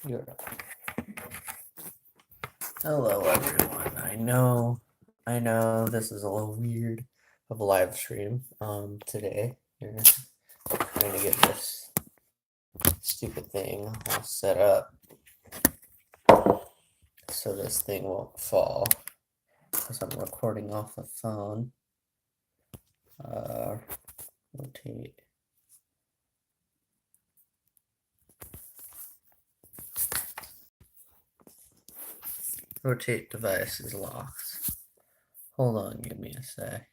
Yeah. Hello, everyone. I know, this is a little weird of a live stream. Today, we're trying to get this stupid thing all set up so this thing won't fall because I'm recording off the phone. Rotate. Rotate device is locked. Hold on, give me a sec.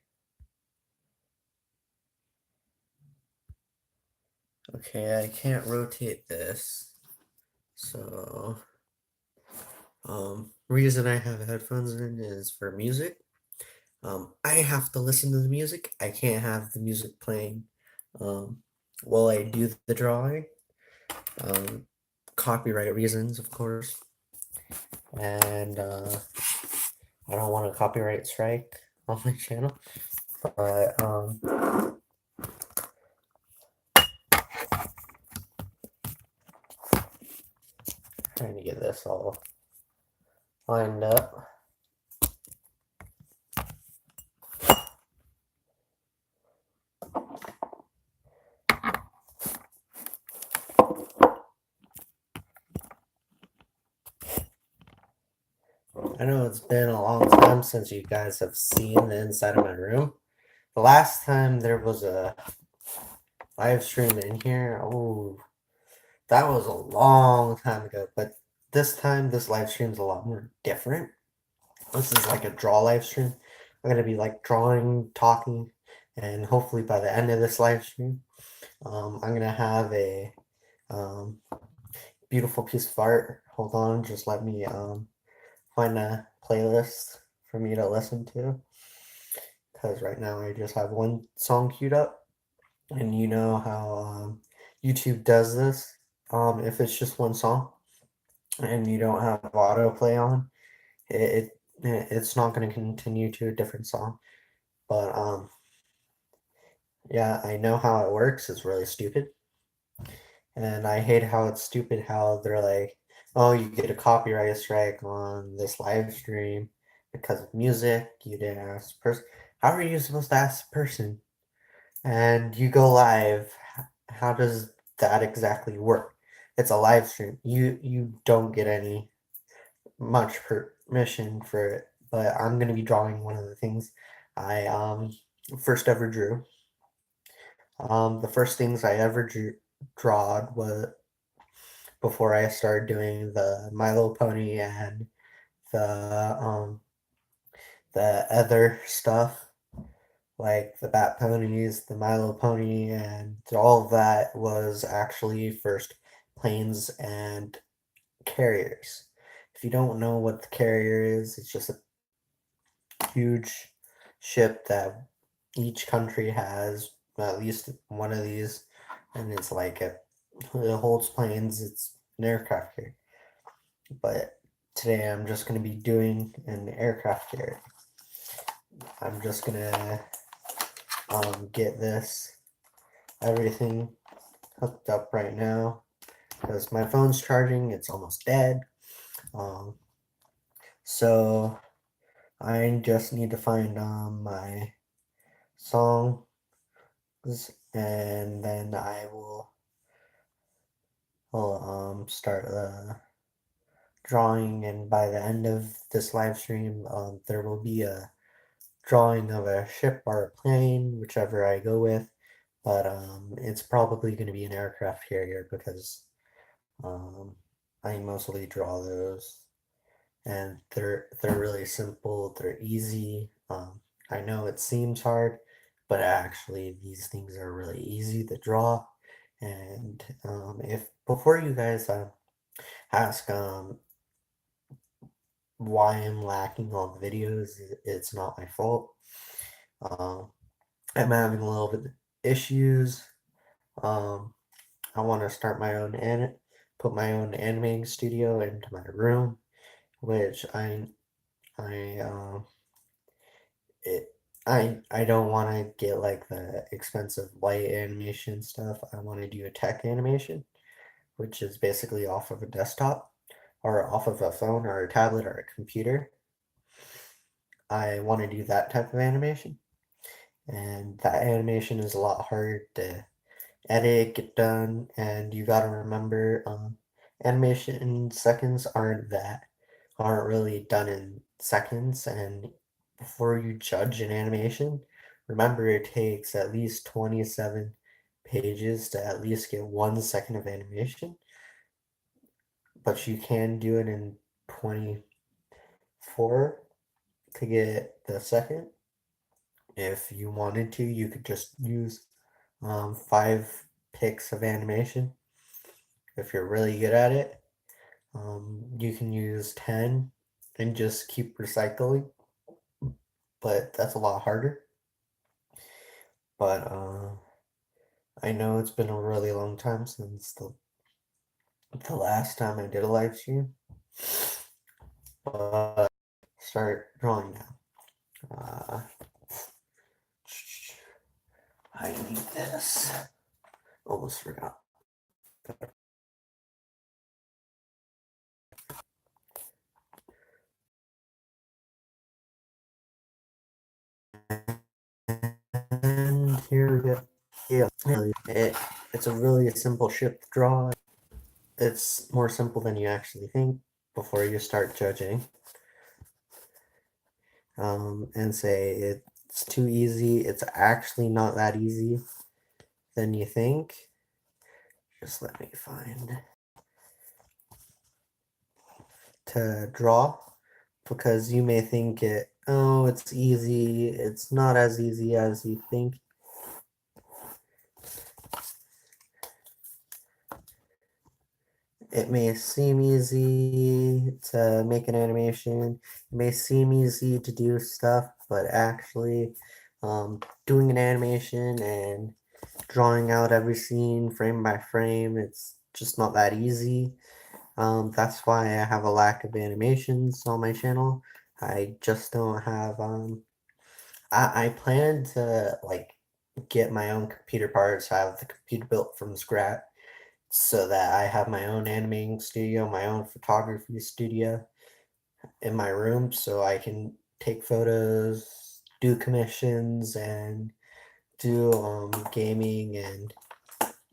Okay, I can't rotate this. So, reason I have headphones in is for music. I have to listen to the music. I can't have the music playing while I do the drawing. Copyright reasons, of course. And I don't want a copyright strike on my channel. But trying to get this all lined up. I know it's been a long time since you guys have seen the inside of my room. The last time there was a live stream in here, oh, that was a long time ago. But this time, this live stream is a lot more different. This is like a draw live stream. I'm gonna be like drawing, talking, and hopefully by the end of this live stream, I'm gonna have a beautiful piece of art. Hold on, just let me find a playlist for me to listen to, because right now I just have one song queued up, and you know how YouTube does this. If it's just one song and you don't have autoplay on, it's not going to continue to a different song. But yeah, I know how it works. It's really stupid, and I hate how it's stupid how they're like, oh, you get a copyright strike on this live stream because of music. You didn't ask the person. How are you supposed to ask the person? And you go live. How does that exactly work? It's a live stream. You don't get any much permission for it. But I'm gonna be drawing one of the things I first ever drew. The first things I ever drawed was before I started doing the My Little Pony and the um the other stuff like the Bat Ponies, the My Little Pony, and all of that was actually first planes and carriers. If you don't know what the carrier is, it's just a huge ship that each country has at least one of these, and it's like it holds planes. It's an aircraft carrier. But today I'm just going to be doing an aircraft carrier. I'm just gonna get this everything hooked up right now because my phone's charging. It's almost dead. Um, so I just need to find my songs, and then will start drawing. And by the end of this live stream, there will be a drawing of a ship or a plane, whichever I go with. But it's probably going to be an aircraft carrier because um, I mostly draw those, and they're really simple. They're easy. I know it seems hard, but actually these things are really easy to draw. And if before you guys ask why I'm lacking on videos, it's not my fault. Um, I'm having a little bit of issues. Um, I want to start my own put my own animating studio into my room, which I it I don't want to get like the expensive light animation stuff. I want to do a tech animation, which is basically off of a desktop or off of a phone or a tablet or a computer. I want to do that type of animation, and that animation is a lot harder to edit, get done, and you gotta remember, animation seconds aren't really done in seconds, and before you judge an animation, remember it takes at least 27 pages to at least get 1 second of animation, but you can do it in 24 to get the second. If you wanted to, you could just use 5 picks of animation. If you're really good at it, you can use 10 and just keep recycling, but that's a lot harder. But I know it's been a really long time since the last time I did a live stream, but start drawing now. I need this. Almost forgot. And here we go. Yeah, it's a really simple ship to draw. It's more simple than you actually think before you start judging. And say it's too easy. It's actually not that easy than you think. Just let me find to draw, because you may think it's easy. It's not as easy as you think. It may seem easy to make an animation. It may seem easy to do stuff, but actually, doing an animation and drawing out every scene frame by frame, it's just not that easy. That's why I have a lack of animations on my channel. I just don't have, I plan to, like, get my own computer parts, have the computer built from scratch, so that I have my own animating studio, my own photography studio in my room, so I can take photos, do commissions, and do gaming and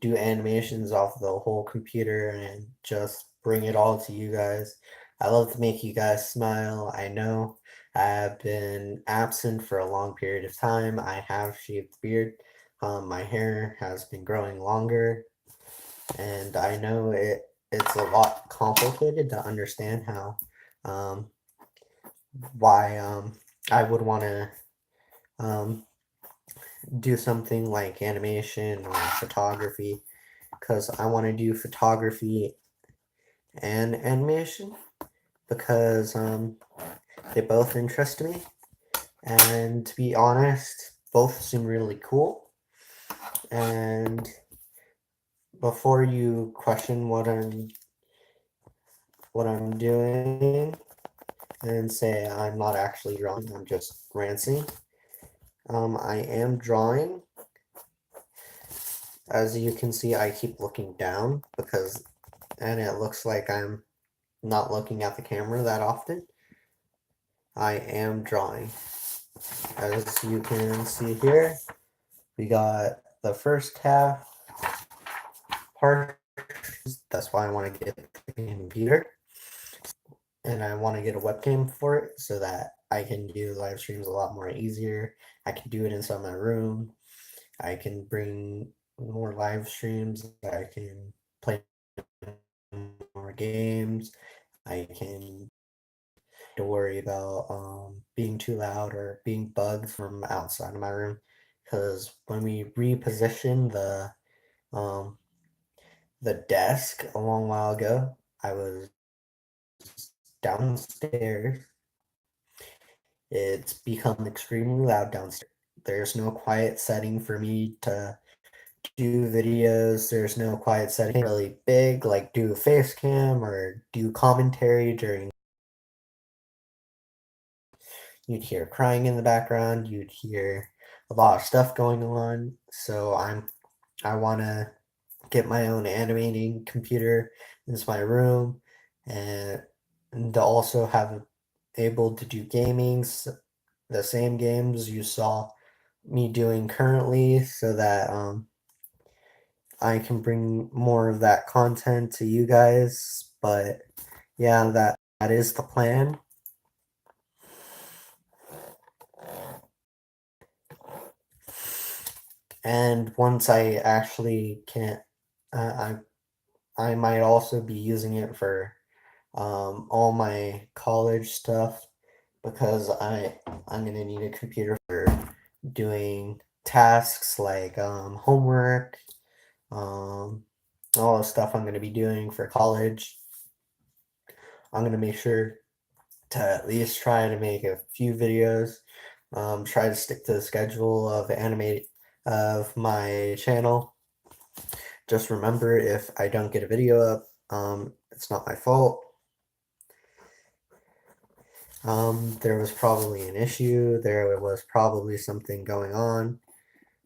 do animations off the whole computer and just bring it all to you guys. I love to make you guys smile. I know I have been absent for a long period of time. I have shaved the beard. My hair has been growing longer, and I know it's a lot complicated to understand how um, why I would want to um, do something like animation or photography, because I want to do photography and animation because they both interest me, and to be honest, both seem really cool. And before you question what I'm doing and say I'm not actually drawing, I'm just ranting. I am drawing. As you can see, I keep looking down and it looks like I'm not looking at the camera that often. I am drawing. As you can see here, we got the first half part. That's why I want to get the computer, and I want to get a webcam for it so that I can do live streams a lot more easier. I can do it inside my room. I can bring more live streams. I can play more games. I can to worry about being too loud or being bugged from outside of my room. Because when we repositioned um, the desk a long while ago, I was downstairs. It's become extremely loud downstairs. There's no quiet setting for me to do videos. There's no quiet setting really big, like do a face cam or do commentary during. You'd hear crying in the background. You'd hear a lot of stuff going on. So I wanna get my own animating computer into my room, and, to also have able to do gamings, the same games you saw me doing currently, so that I can bring more of that content to you guys. But yeah, that is the plan. And once I actually can, I might also be using it for all my college stuff, because I'm gonna need a computer for doing tasks like homework, um, all the stuff I'm gonna be doing for college. I'm gonna make sure to at least try to make a few videos. Try to stick to the schedule of animate of my channel. Just remember, if I don't get a video up, it's not my fault. There was probably an issue. There was probably something going on.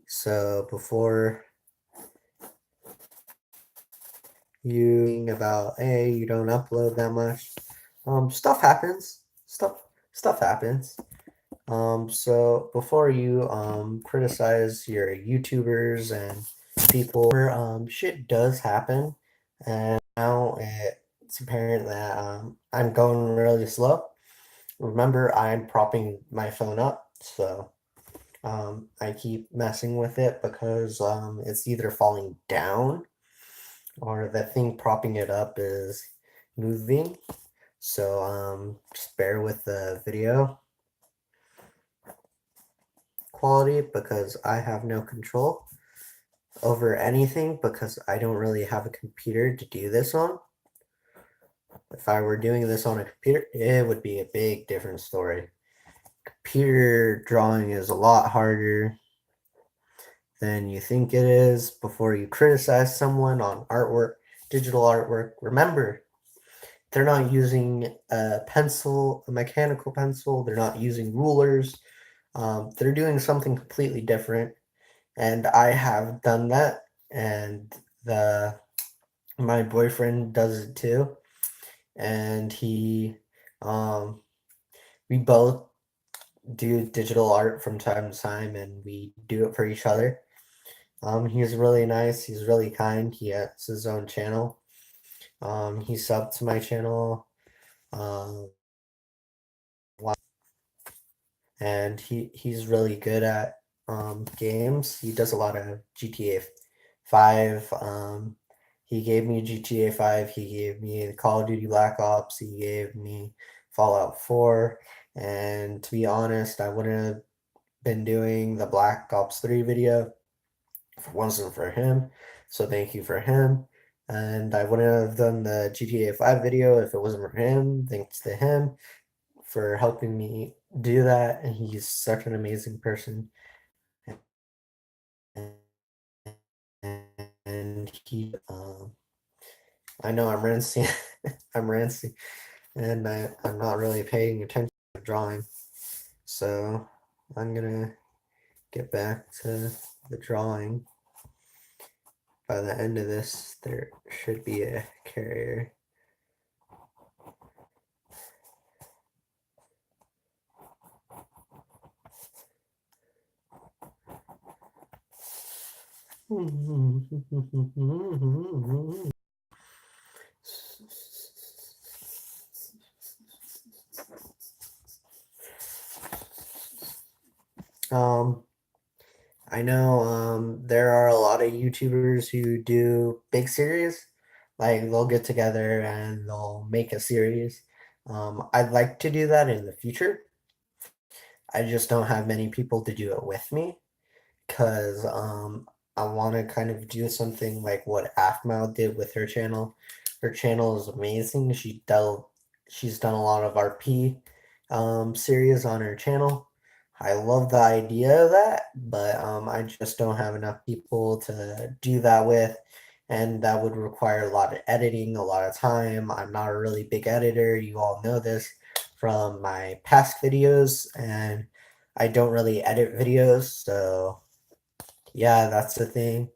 So before you about, hey, you don't upload that much, stuff happens. Stuff happens. So before you criticize your YouTubers and people, shit does happen, and now it's apparent that I'm going really slow. Remember, I'm propping my phone up, so I keep messing with it because it's either falling down or the thing propping it up is moving. So just bear with the video quality, because I have no control over anything, because I don't really have a computer to do this on. If I were doing this on a computer, it would be a big different story. Computer drawing is a lot harder than you think it is. Before you criticize someone on artwork, digital artwork, remember, they're not using a pencil, a mechanical pencil. They're not using rulers. They're doing something completely different. And I have done that. And my boyfriend does it too. And we both do digital art from time to time, and we do it for each other. He's really nice. He's really kind. He has his own channel. He subbed to my channel. Um, and he's really good at games. He does a lot of GTA 5. He gave me GTA 5. He gave me Call of Duty Black Ops. He gave me Fallout 4. And to be honest, I wouldn't have been doing the Black Ops 3 video if it wasn't for him. So thank you for him. And I wouldn't have done the GTA 5 video if it wasn't for him. Thanks to him for helping me do that. And he's such an amazing person. And I know I'm rinsing, I'm rinsing, and I'm not really paying attention to drawing. So I'm gonna get back to the drawing. By the end of this, there should be a carrier. Um, I know there are a lot of YouTubers who do big series. Like they'll get together and they'll make a series. I'd like to do that in the future. I just don't have many people to do it with me, because I want to kind of do something like what Afmal did with her channel. Her channel is amazing. She's done a lot of RP series on her channel. I love the idea of that, but I just don't have enough people to do that with, and that would require a lot of editing, a lot of time. I'm not a really big editor. You all know this from my past videos, and I don't really edit videos, so yeah, that's the thing.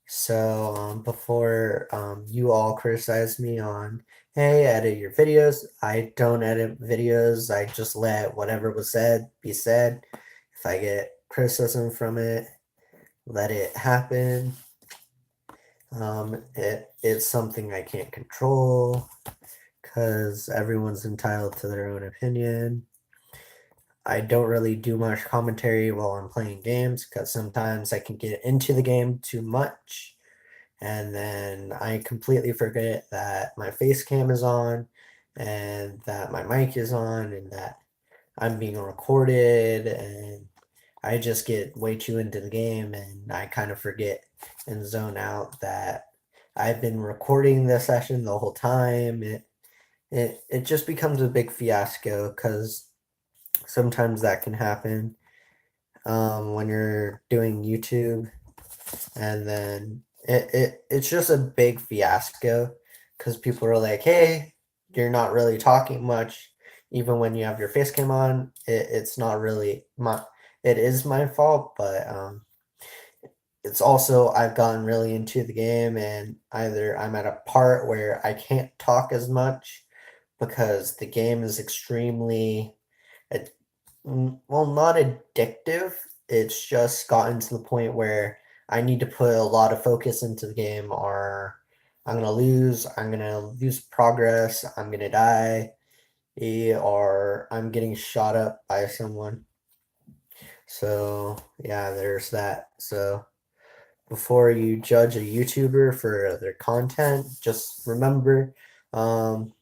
So before you all criticize me on, hey, edit your videos, I don't edit videos. I just let whatever was said be said. If I get criticism from it, let it happen. It's something I can't control because everyone's entitled to their own opinion. I don't really do much commentary while I'm playing games because sometimes I can get into the game too much and then I completely forget that my face cam is on and that my mic is on and that I'm being recorded and I just get way too into the game and I kind of forget and zone out that I've been recording the session the whole time. It just becomes a big fiasco because sometimes that can happen when you're doing YouTube, and then it's just a big fiasco because people are like, "Hey, you're not really talking much," even when you have your face cam on. It's not really my, it is my fault, but it's also I've gotten really into the game, and either I'm at a part where I can't talk as much because the game is extremely well, not addictive. It's just gotten to the point where I need to put a lot of focus into the game or I'm gonna lose progress, I'm gonna die, or I'm getting shot up by someone. So yeah, there's that. So before you judge a YouTuber for their content, just remember, um,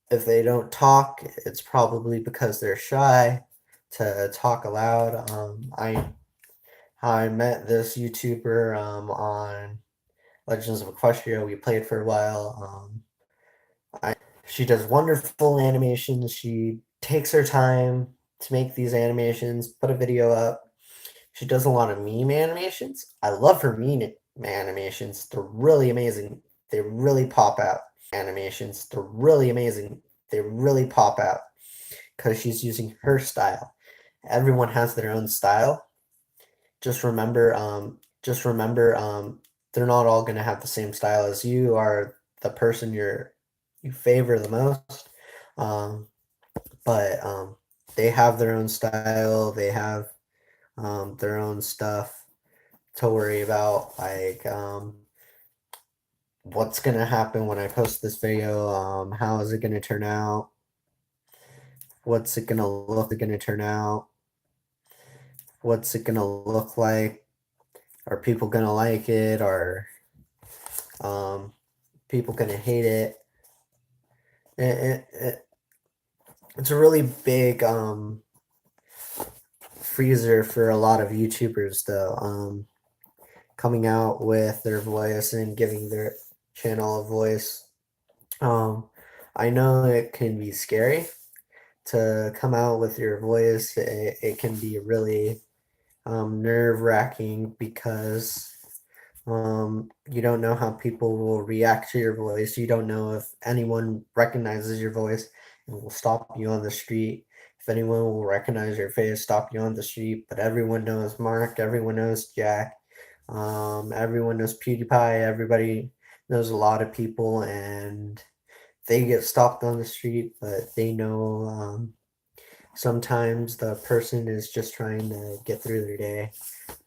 if they don't talk, it's probably because they're shy to talk aloud. I met this YouTuber on Legends of Equestria. We played for a while. She does wonderful animations. She takes her time to make these animations, put a video up. She does a lot of meme animations. I love her meme animations. They're really amazing. They really pop out. Animations. They're really amazing. They really pop out because she's using her style. Everyone has their own style. Just remember, they're not all gonna have the same style as you are the person you favor the most. Um, but they have their own style. They have their own stuff to worry about, like what's gonna happen when I post this video. How is it gonna turn out? What's it gonna look? Gonna turn out? What's it gonna look like? Are people gonna like it? Are um, people gonna hate it? It it's a really big freezer for a lot of YouTubers, though. Coming out with their voice and giving their channel a voice. Um, I know it can be scary to come out with your voice. It can be really nerve wracking because you don't know how people will react to your voice. You don't know if anyone recognizes your voice and will stop you on the street. If anyone will recognize your face, stop you on the street. But everyone knows Mark, everyone knows Jack, everyone knows PewDiePie, everybody knows a lot of people, and they get stopped on the street, but they know sometimes the person is just trying to get through their day,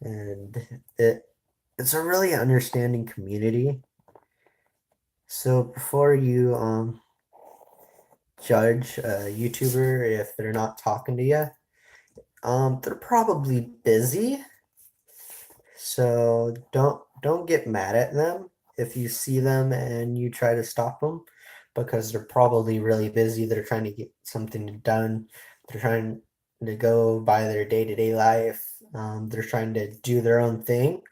and it it's a really understanding community. So before you judge a YouTuber if they're not talking to you, they're probably busy. So don't get mad at them if you see them and you try to stop them because they're probably really busy. They're trying to get something done. They're trying to go by their day-to-day life. They're trying to do their own thing.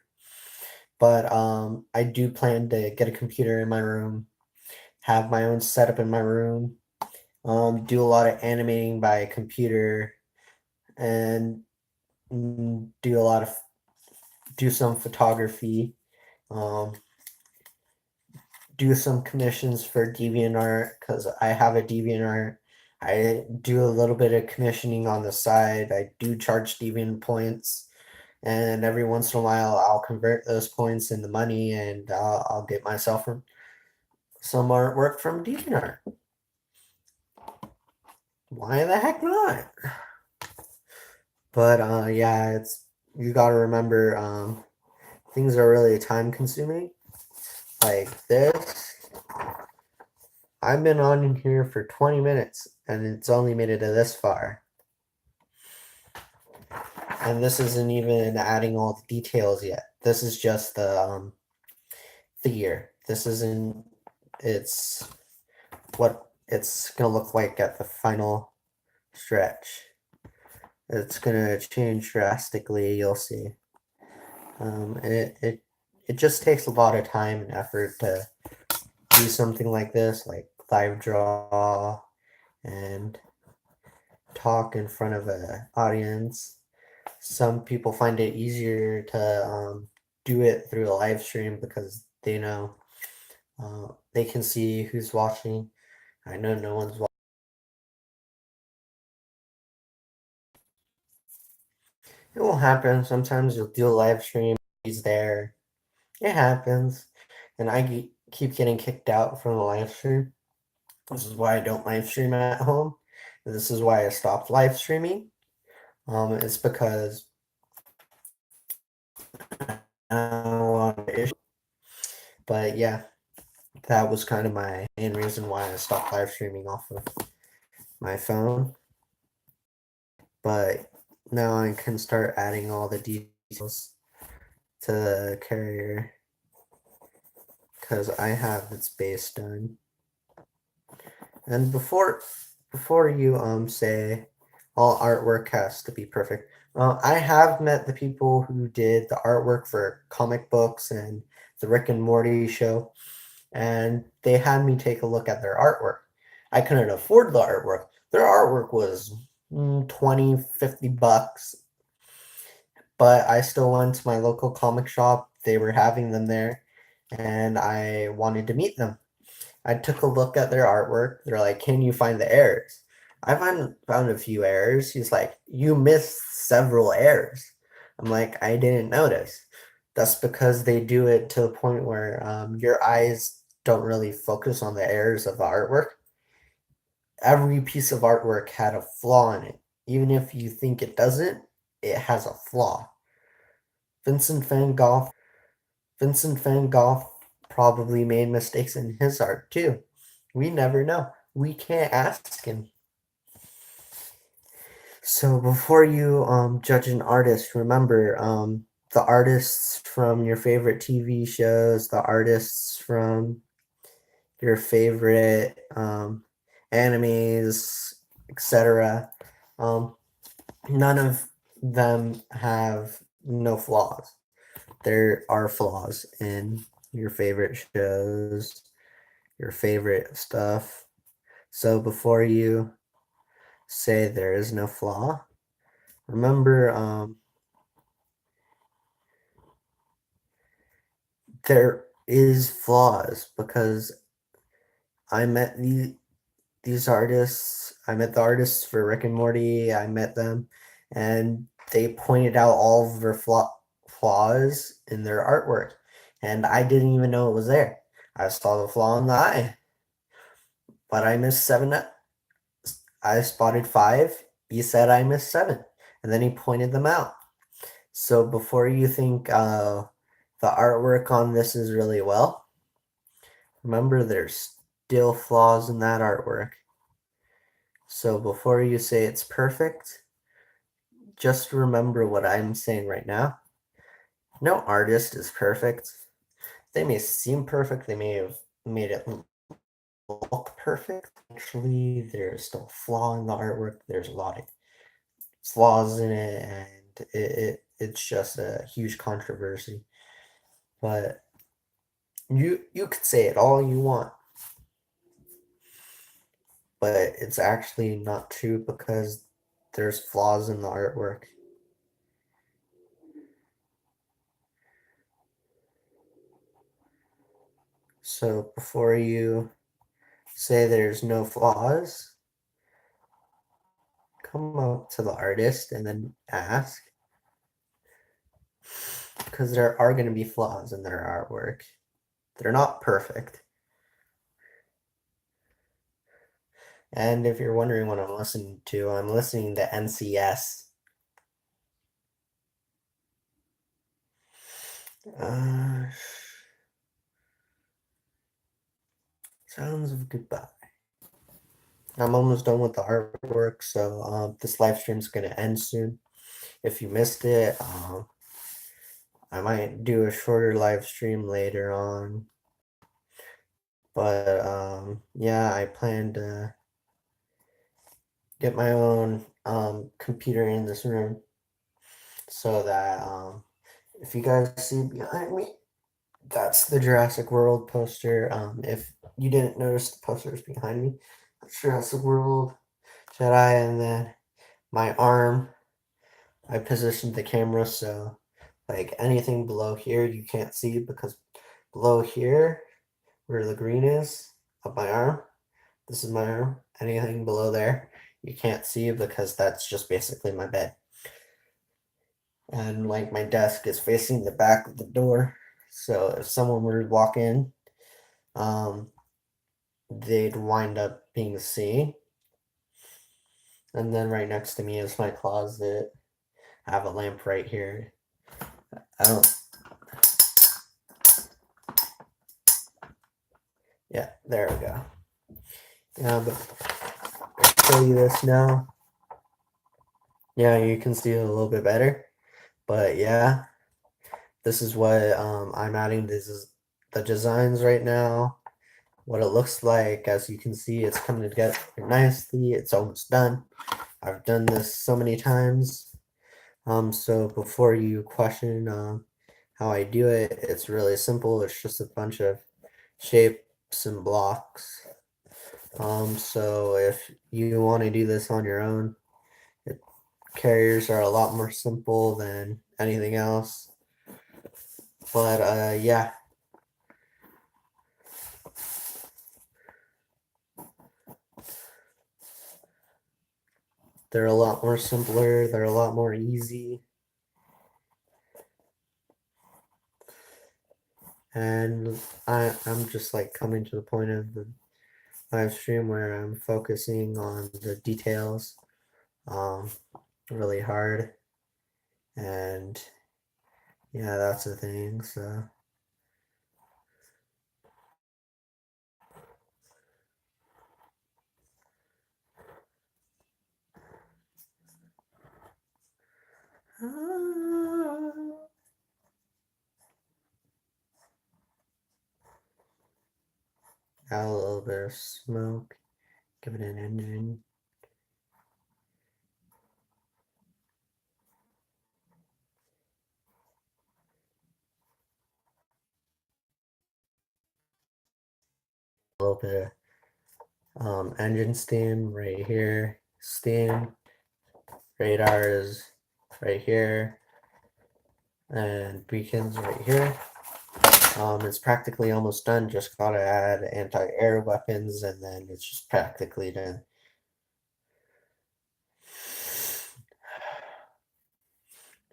But I do plan to get a computer in my room, have my own setup in my room, do a lot of animating by computer, and do a lot of do some photography, um, do some commissions for DeviantArt because I have a DeviantArt. I do a little bit of commissioning on the side. I do charge Deviant points. and every once in a while I'll convert those points into money, and I'll get myself some artwork from DeviantArt. Why the heck not? But yeah, it's you got to remember things are really time consuming. Like this, I've been on here for 20 minutes and it's only made it to this far. And this isn't even adding all the details yet. This is just the year. This isn't. It's what it's gonna look like at the final stretch. It's gonna change drastically. You'll see. It just takes a lot of time and effort to do something like this, like live draw and talk in front of an audience. Some people find it easier to do it through a live stream because they know they can see who's watching. I know no one's watching. It will happen. Sometimes you'll do a live stream, he's there. It happens. And I keep getting kicked out from the live stream. This is why I don't live stream at home. This is why I stopped live streaming. It's because I don't want to issue. But yeah, that was kind of my main reason why I stopped live streaming off of my phone. But now I can start adding all the details to the carrier because I have its base done. And before you say all artwork has to be perfect, I have met the people who did the artwork for comic books and the Rick and Morty show, and they had me take a look at their artwork. I couldn't afford the artwork. Their artwork was 20, $50, but I still went to my local comic shop. They were having them there, and I wanted to meet them. I took a look at their artwork. They're like, "Can you find the errors?" I found a few errors. He's like, "You missed several errors." I'm like, "I didn't notice." That's because they do it to the point where your eyes don't really focus on the errors of the artwork. Every piece of artwork had a flaw in it. Even if you think it doesn't, it has a flaw. Vincent van Gogh Vincent van Gogh probably made mistakes in his art too. We never know. We can't ask him. So before you judge an artist, remember the artists from your favorite TV shows, the artists from your favorite animes, etc. Um, none of them have no flaws. There are flaws in your favorite shows, your favorite stuff. So before you say there is no flaw, remember there is flaws because I met these artists. I met the artists for Rick and Morty. I met them, and they pointed out all of their flaws in their artwork, and I didn't even know it was there. I saw the flaw in the eye, but I missed seven. I spotted five. He said I missed seven, and then he pointed them out. So before you think the artwork on this is really well, remember there's still flaws in that artwork. So before you say it's perfect, just remember what I'm saying right now. No artist is perfect. They may seem perfect, they may have made it look perfect. Actually, there's still flaw in the artwork. There's a lot of flaws in it, and it's just a huge controversy. But you could say it all you want, but it's actually not true because there's flaws in the artwork. So before you say there's no flaws, come up to the artist and then ask, because there are going to be flaws in their artwork. They're not perfect. And if you're wondering what I'm listening to, I'm listening to NCS. Sounds of Goodbye. I'm almost done with the artwork, so this live stream's going to end soon. If you missed it, I might do a shorter live stream later on. But yeah, I plan to get my own computer in this room so that if you guys see behind me, that's the Jurassic World poster. If you didn't notice the posters behind me, that's Jurassic World, Jedi, and then my arm, I positioned the camera so like anything below here you can't see because below here where the green is of my arm, this is my arm, anything below there you can't see because that's just basically my bed. And like my desk is facing the back of the door, so if someone were to walk in, um, they'd wind up being seen. And then right next to me is my closet. I have a lamp right here. I don't. Yeah, there we go. Yeah, but I'll show you this now. Yeah, you can see it a little bit better. But yeah, this is what I'm adding. This is the designs right now. What it looks like, as you can see, it's coming together nicely. It's almost done. I've done this so many times. So before you question how I do it, it's really simple. It's just a bunch of shapes and blocks. So if you want to do this on your own, carriers are a lot more simple than anything else. But yeah. They're a lot more simpler. They're a lot more easy. And I'm just like coming to the point of the live stream where I'm focusing on the details really hard. And yeah, that's the thing. So add a little bit of smoke, give it an engine. A little bit of engine steam right here. Steam. Radar is right here. And beacons right here. It's practically almost done. Just gotta add anti-air weapons, and then it's just practically done.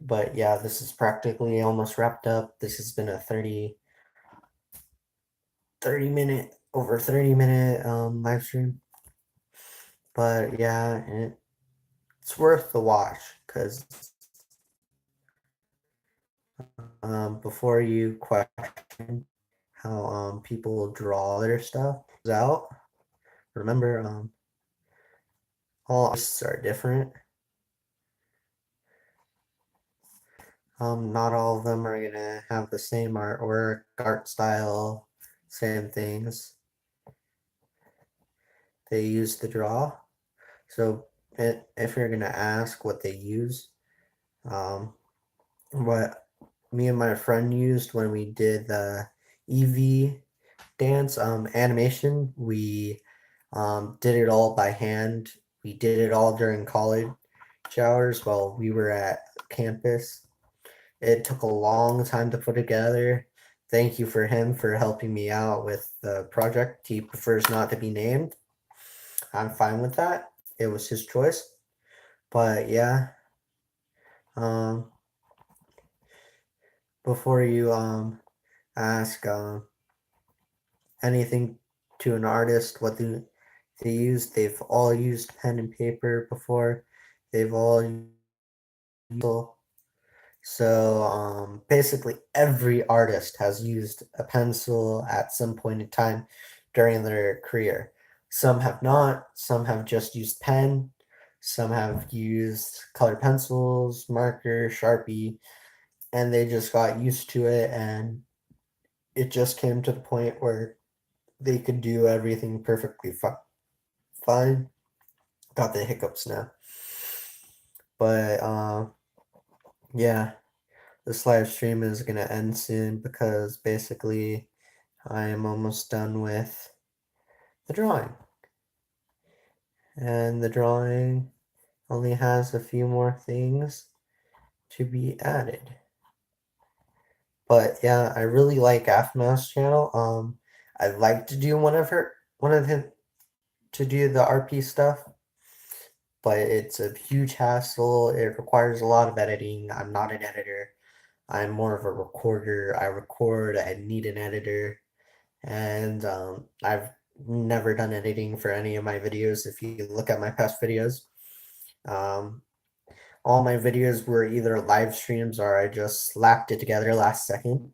But yeah, this is practically almost wrapped up. This has been a 30 minute, over 30 minute live stream. But yeah, it's worth the watch because before you question how people draw their stuff out, remember all artists are different. Not all of them are gonna have the same artwork, art style, same things they use to draw. So if you're gonna ask what they use, what me and my friend used when we did the EV dance animation, we did it all by hand. We did it all during college hours while we were at campus. It took a long time to put together. Thank you for him for helping me out with the project. He prefers not to be named. I'm fine with that. It was his choice. But yeah, um, before you ask anything to an artist, what they use, they've all used pen and paper before. They've all used pencil. So basically, every artist has used a pencil at some point in time during their career. Some have not, some have just used pen, some have used colored pencils, marker, Sharpie, and they just got used to it, and it just came to the point where they could do everything perfectly fine. Got the hiccups now. But yeah, this live stream is gonna end soon because basically I am almost done with the drawing. And the drawing only has a few more things to be added. But yeah, I really like Afma's channel. I'd like to do one of him to do the RP stuff, but it's a huge hassle. It requires a lot of editing. I'm not an editor. I'm more of a recorder. I record, I need an editor, and I've never done editing for any of my videos. If you look at my past videos, um, all my videos were either live streams or I just slapped it together last second.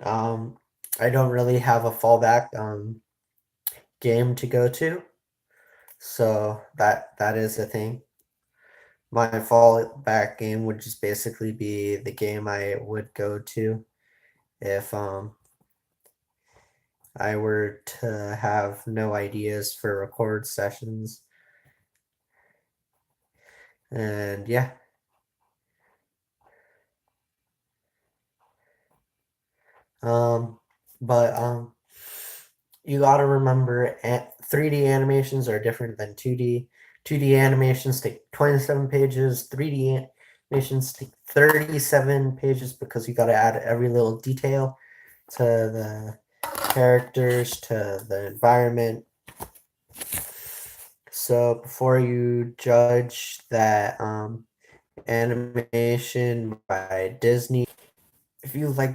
Um, I don't really have a fallback game to go to, so that is a thing. My fallback game would just basically be the game I would go to if I were to have no ideas for record sessions. And yeah. Um, but you gotta remember 3D animations are different than 2D. 2D animations take 27 pages, 3D animations take 37 pages because you gotta add every little detail to the characters, to the environment. So before you judge that animation by Disney, if you like